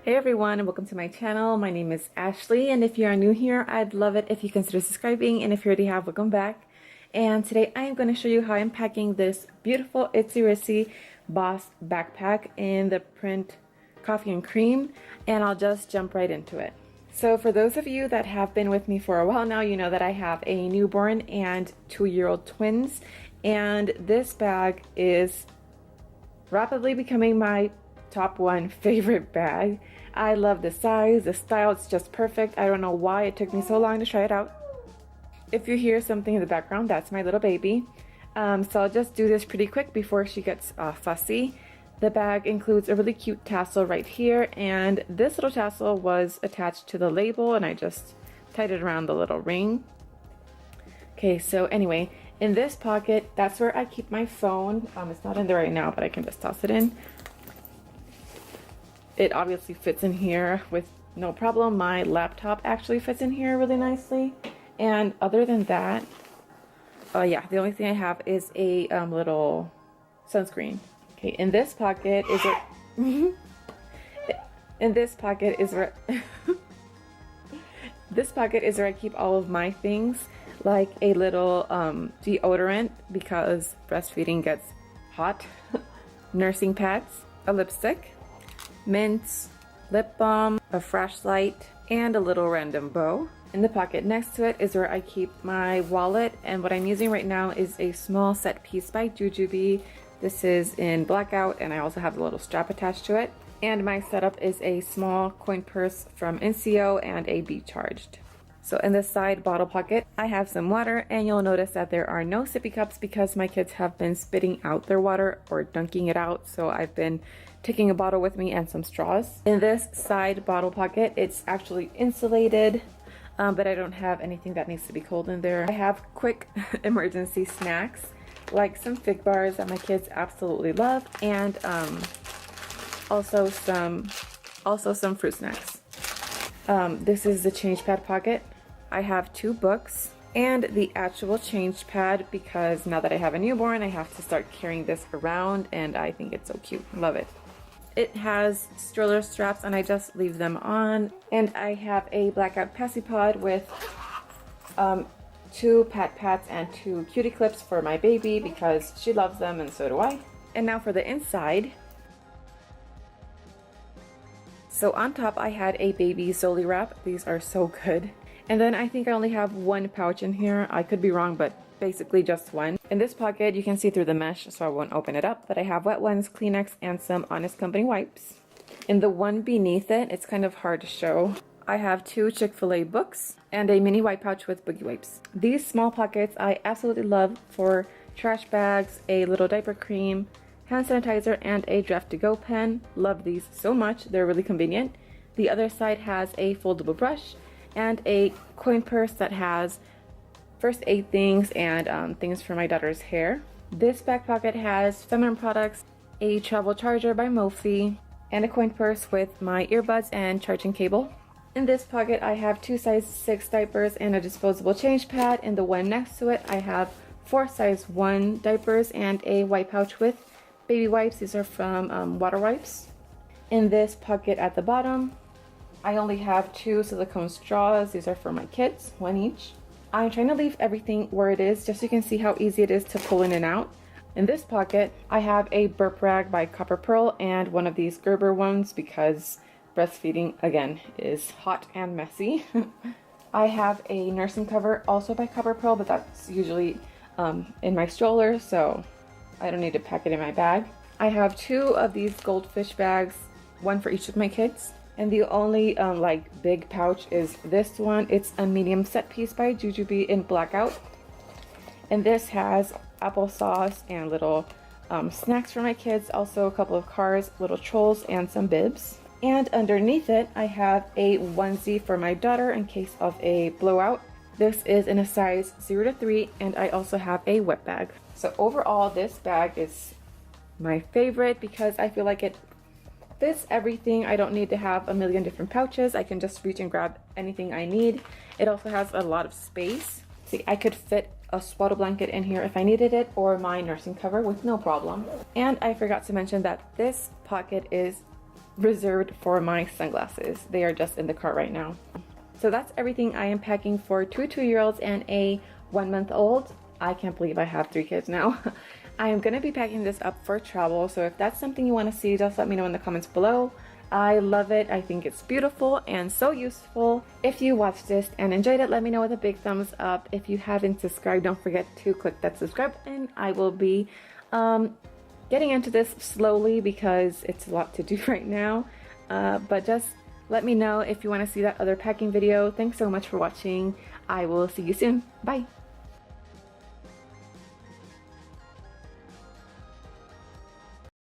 Hey everyone, and welcome to my channel. My name is Ashley, and if you are new here, I'd love it if you consider subscribing, and if you already have, welcome back. And today I am going to show you how I'm packing this beautiful itzyritzy Boss backpack in the print coffee and cream, and I'll just jump right into it. So for those of you that have been with me for a while now, you know that I have a newborn and 2-year-old twins, and this bag is rapidly becoming my top one favorite bag. I love the size, the style, it's just perfect. I don't know why it took me so long to try it out. If you hear something in the background, that's my little baby. So I'll just do this pretty quick before she gets fussy. The bag includes a really cute tassel right here, and this little tassel was attached to the label and I just tied it around the little ring. Okay, so anyway, in this pocket, that's where I keep my phone. It's not in there right now, but I can just toss it in. It obviously fits in here with no problem. My laptop actually fits in here really nicely. And other than that, yeah, the only thing I have is a little sunscreen. Okay, in this pocket is a in this pocket is where this pocket is where I keep all of my things, like a little deodorant because breastfeeding gets hot, nursing pads, a lipstick, mints, lip balm, a flashlight, and a little random bow. In the pocket next to it is where I keep my wallet, and what I'm using right now is a small set piece by Jujubee. This is in blackout, and I also have a little strap attached to it. And my setup is a small coin purse from NCO and a Be Charged. So in this side bottle pocket, I have some water, and you'll notice that there are no sippy cups because my kids have been spitting out their water or dunking it out. So I've been taking a bottle with me and some straws. In this side bottle pocket, it's actually insulated, but I don't have anything that needs to be cold in there. I have quick emergency snacks, like some fig bars that my kids absolutely love, and also some fruit snacks. This is the change pad pocket. I have 2 books and the actual change pad because now that I have a newborn, I have to start carrying this around, and I think it's so cute. Love it. It has stroller straps and I just leave them on. And I have a blackout passy pod with 2 pat pads and 2 cutie clips for my baby because she loves them and so do I. And now for the inside. So on top I had a baby Zoli wrap. These are so good. And then I think I only have 1 pouch in here. I could be wrong, but basically just 1. In this pocket you can see through the mesh, so I won't open it up, but I have wet ones, Kleenex, and some Honest Company wipes. In the one beneath it, it's kind of hard to show, I have 2 Chick-fil-A books and a mini wipe pouch with boogie wipes. These small pockets I absolutely love for trash bags, a little diaper cream, hand sanitizer, and a draft to go pen. Love these so much, they're really convenient. The other side has a foldable brush and a coin purse that has first aid things and things for my daughter's hair. This back pocket has feminine products, a travel charger by Mophie, and a coin purse with my earbuds and charging cable. In this pocket I have 2 size 6 diapers and a disposable change pad. In the one next to it I have 4 size 1 diapers and a wipe pouch with baby wipes. These are from Water Wipes. In this pocket at the bottom I only have 2 silicone straws. These are for my kids, 1 each. I'm trying to leave everything where it is just so you can see how easy it is to pull in and out. In this pocket, I have a burp rag by Copper Pearl and one of these Gerber ones because breastfeeding, again, is hot and messy. I have a nursing cover also by Copper Pearl, but that's usually in my stroller, so I don't need to pack it in my bag. I have 2 of these goldfish bags, 1 for each of my kids. And the only like big pouch is this one. It's a medium set piece by Jujubee in blackout. And this has applesauce and little snacks for my kids. Also a couple of cars, little trolls, and some bibs. And underneath it, I have a onesie for my daughter in case of a blowout. This is in a size 0 to 3, and I also have a wet bag. So overall, this bag is my favorite because I feel like it fits everything. I don't need to have a million different pouches. I can just reach and grab anything I need. It also has a lot of space. See, I could fit a swaddle blanket in here if I needed it, or my nursing cover with no problem. And I forgot to mention that this pocket is reserved for my sunglasses. They are just in the cart right now. So that's everything I am packing for 2 2-year-olds and a 1-month-old. I can't believe I have 3 kids now. I am going to be packing this up for travel, so if that's something you want to see, just let me know in the comments below. I love it. I think it's beautiful and so useful. If you watched this and enjoyed it, let me know with a big thumbs up. If you haven't subscribed, don't forget to click that subscribe button. I will be getting into this slowly because it's a lot to do right now. But just let me know if you want to see that other packing video. Thanks so much for watching. I will see you soon. Bye.